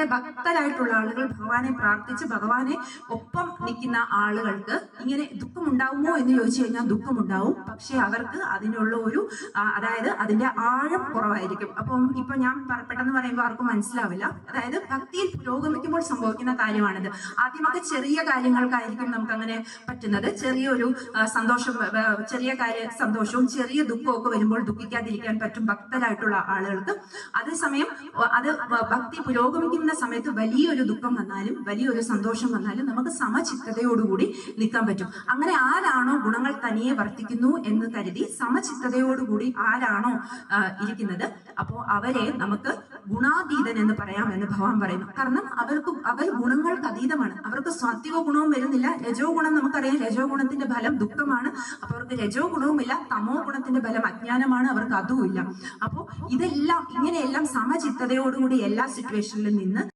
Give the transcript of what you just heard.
ഭക്തരായിട്ടുള്ള ആളുകൾ ഭഗവാനെ പ്രാർത്ഥിച്ച് ഭഗവാനെ ഒപ്പം നിൽക്കുന്ന ആളുകൾക്ക് ഇങ്ങനെ ദുഃഖമുണ്ടാവുമോ എന്ന് ചോദിച്ചു കഴിഞ്ഞാൽ ദുഃഖമുണ്ടാവും. പക്ഷെ അവർക്ക് അതിനുള്ള ഒരു അതായത് അതിന്റെ ആഴം കുറവായിരിക്കും. അപ്പം ഇപ്പൊ ഞാൻ പെട്ടെന്ന് പറയുമ്പോൾ ആർക്കും മനസ്സിലാവില്ല. അതായത് ഭക്തിയിൽ പുരോഗമിക്കുമ്പോൾ സംഭവിക്കുന്ന കാര്യമാണിത്. ആദ്യമൊക്കെ ചെറിയ കാര്യങ്ങൾക്കായിരിക്കും നമുക്ക് അങ്ങനെ പറ്റുന്നത്. ചെറിയൊരു സന്തോഷം, ചെറിയ സന്തോഷവും ചെറിയ ദുഃഖവും ഒക്കെ വരുമ്പോൾ ദുഃഖിക്കാതിരിക്കാൻ പറ്റും ഭക്തരായിട്ടുള്ള ആളുകൾക്ക്. അതേസമയം അത് ഭക്തി പുരോഗമിക്കുന്ന സമയത്ത് വലിയൊരു ദുഃഖം വന്നാലും വലിയൊരു സന്തോഷം വന്നാലും നമുക്ക് സമചിത്തതയോടുകൂടി നിൽക്കാൻ പറ്റും. അങ്ങനെ ആരാണോ ഗുണങ്ങൾ തനിയെ വർത്തിക്കുന്നു എന്ന് കരുതി സമചിത്തതയോടുകൂടി ആരാണോ ഇരിക്കുന്നത്, അപ്പോൾ അവരെ നമുക്ക് ഗുണാതീതൻ എന്ന് പറയാമെന്ന് ഭഗവാൻ പറയുന്നു. കാരണം അവർ ഗുണങ്ങൾക്ക് അതീതമാണ്. അവർക്ക് സാത്വിക ഗുണവും വരുന്നില്ല. രജോ ഗുണം നമുക്കറിയാം, രജോ ഗുണത്തിന്റെ ഫലം ദുഃഖമാണ്. അപ്പൊ അവർക്ക് രജോ ഗുണവുമില്ല. തമോ ഗുണത്തിന്റെ ഫലം അജ്ഞാനമാണ്. അവർക്ക് അതുമില്ല. അപ്പോൾ ഇതെല്ലാം ഇങ്ങനെയെല്ലാം സമചിത്തതയോടുകൂടി എല്ലാ സിറ്റുവേഷനിലും നിന്ന്